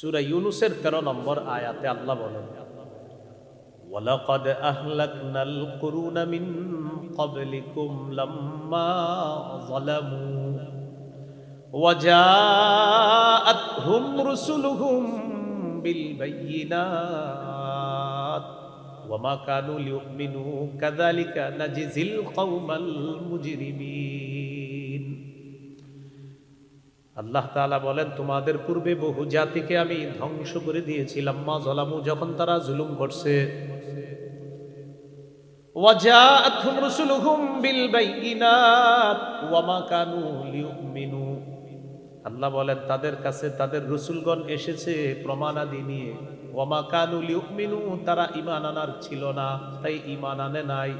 সূরা ইউনূসের 13 নম্বর আয়াতে আল্লাহ বলেন, ওয়ালাকাদ আহলাকনাল কুরুনা মিন ক্বাবলিকুম লাম্মা যালামু ওয়াজাআতহুম রুসুলুহুম বিল বায়িনাত ওয়ামা কানু লিউমিনু কাযালিকা নাজিজিল কওমাল মুজরিমিন। আল্লাহ তাআলা বলেন, তোমাদের পূর্বে বহু জাতিকে আমি ধ্বংস করে দিয়েছিলাম মা যালামু, যখন তারা জুলুম করছে। ওয়াজাআতহুম রুসুলুহুম বিল বায়িনাত ওয়ামা কানু লিউমিনু, আল্লাহ বলেন তাদের কাছে তাদের রসুলগণ এসেছে প্রমাণাদি নিয়ে। ওয়ামা কানু লিউমিনু, তারা ঈমান আনার ছিল না, তাই ঈমান আনে নাই।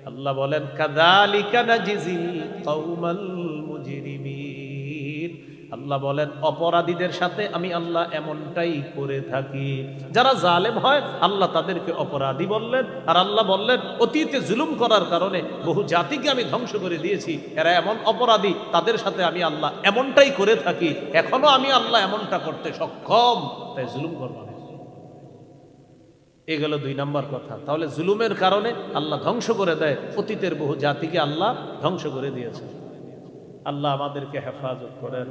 আল্লাহ বলেন কাযালিকা নাজিজিল কওমাল মুজরিমিন, আল্লাহ বলেন অপরাধীদের সাথে আমি আল্লাহ এমনটাই করে থাকি। যারা জালেম হয় আল্লাহ তাদেরকে অপরাধী বললেন, আর আল্লাহ বললেন অতীতে জুলুম করার কারণে বহু জাতিকে আমি ধ্বংস করে দিয়েছি, এরা এমন অপরাধী, তাদের সাথে আমি আল্লাহ এমনটাই করে থাকি, এখনো আমি আল্লাহ এমনটা করতে সক্ষম, তাই জুলুম করব না। এ গেল 2 নম্বর কথা। তাহলে জুলুমের কারণে আল্লাহ ধ্বংস করে দেয়, অতীতের বহু জাতিকে আল্লাহ ধ্বংস করে দিয়েছে। আল্লাহ আমাদেরকে হেফাজত করেন।